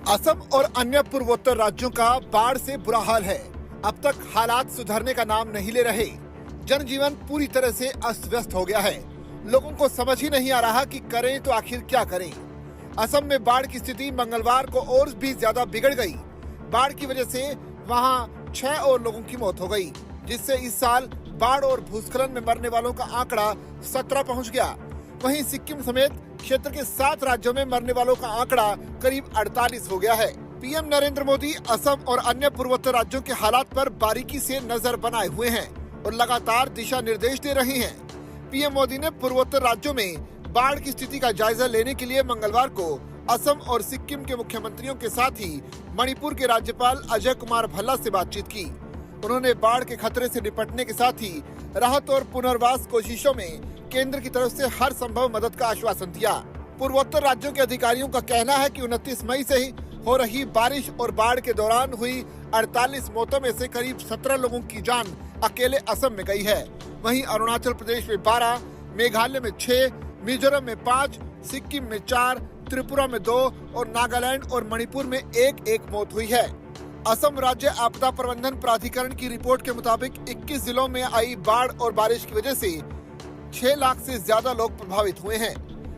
असम और अन्य पूर्वोत्तर राज्यों का बाढ़ से बुरा हाल है। अब तक हालात सुधरने का नाम नहीं ले रहे। जनजीवन पूरी तरह से अस्त व्यस्त हो गया है। लोगों को समझ ही नहीं आ रहा कि करें तो आखिर क्या करें। असम में बाढ़ की स्थिति मंगलवार को और भी ज्यादा बिगड़ गई। बाढ़ की वजह से वहां 6 और लोगों की मौत हो गई, जिससे इस साल बाढ़ और भूस्खलन में मरने वालों का आंकड़ा 17 पहुंच गया। वहीं सिक्किम समेत क्षेत्र के 7 राज्यों में मरने वालों का आंकड़ा करीब 48 हो गया है। पीएम नरेंद्र मोदी असम और अन्य पूर्वोत्तर राज्यों के हालात पर बारीकी से नजर बनाए हुए हैं और लगातार दिशा निर्देश दे रहे हैं। पीएम मोदी ने पूर्वोत्तर राज्यों में बाढ़ की स्थिति का जायजा लेने के लिए मंगलवार को असम और सिक्किम के मुख्यमंत्रियों के साथ ही मणिपुर के राज्यपाल अजय कुमार भल्ला से बातचीत की। उन्होंने बाढ़ के खतरे से निपटने के साथ ही राहत और पुनर्वास कोशिशों में केंद्र की तरफ से हर संभव मदद का आश्वासन दिया। पूर्वोत्तर राज्यों के अधिकारियों का कहना है कि 29 मई से ही हो रही बारिश और बाढ़ के दौरान हुई 48 मौतों में से करीब 17 लोगों की जान अकेले असम में गई है। वहीं अरुणाचल प्रदेश में 12, मेघालय में 6, मिजोरम में 5, सिक्किम में 4, त्रिपुरा में 2 और नागालैंड और मणिपुर में 1-1 मौत हुई है। असम राज्य आपदा प्रबंधन प्राधिकरण की रिपोर्ट के मुताबिक 21 जिलों में आई बाढ़ और बारिश की वजह से 6 लाख से ज्यादा लोग प्रभावित हुए हैं।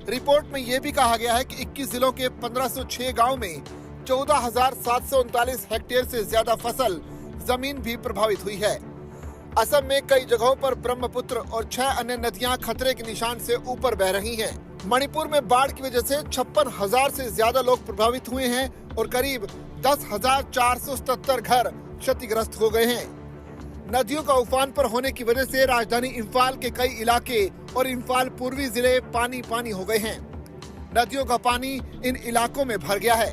रिपोर्ट में यह भी कहा गया है कि 21 जिलों के 1506 गांव में 14,739 हेक्टेयर से ज्यादा फसल जमीन भी प्रभावित हुई है। असम में कई जगहों पर ब्रह्मपुत्र और 6 अन्य नदियां खतरे के निशान से ऊपर बह रही हैं। मणिपुर में बाढ़ की वजह से 56,000 से ज्यादा लोग प्रभावित हुए हैं और करीब 10,477 घर क्षतिग्रस्त हो गए हैं। नदियों का उफान पर होने की वजह से राजधानी इम्फाल के कई इलाके और इम्फाल पूर्वी जिले पानी पानी हो गए हैं। नदियों का पानी इन इलाकों में भर गया है।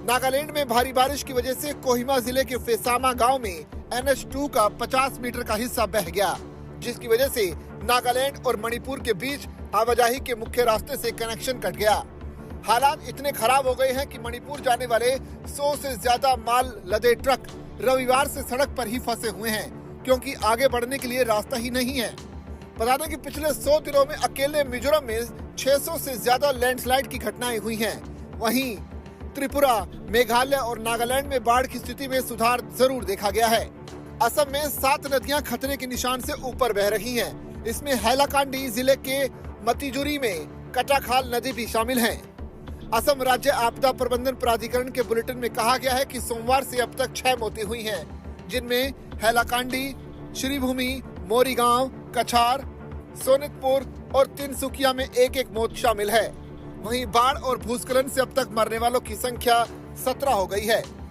नागालैंड में भारी बारिश की वजह से कोहिमा जिले के फेसामा गांव में NH2 का 50 मीटर का हिस्सा बह गया, जिसकी वजह से नागालैंड और मणिपुर के बीच आवाजाही के मुख्य रास्ते से कनेक्शन कट गया। हालात इतने खराब हो गए हैं कि मणिपुर जाने वाले 100 से ज्यादा माल लदे ट्रक रविवार से सड़क पर ही फंसे हुए हैं, क्योंकि आगे बढ़ने के लिए रास्ता ही नहीं है। बता दें कि पिछले 100 दिनों में अकेले मिजोरम में 600 से ज्यादा लैंडस्लाइड की घटनाएं हुई हैं। वहीं त्रिपुरा, मेघालय और नागालैंड में बाढ़ की स्थिति में सुधार जरूर देखा गया है। असम में 7 नदियां खतरे के निशान से ऊपर बह रही हैं। इसमें हैलाकांडी जिले के मतीजुरी में कटाखाल नदी भी शामिल है। असम राज्य आपदा प्रबंधन प्राधिकरण के बुलेटिन में कहा गया है कि सोमवार से अब तक 6 मौतें हुई हैं, जिनमें हैलाकांडी, श्रीभूमि, मोरीगांव, कछार, सोनितपुर और तिनसुकिया में 1-1 मौत शामिल है। वहीं बाढ़ और भूस्खलन से अब तक मरने वालों की संख्या 17 हो गई है।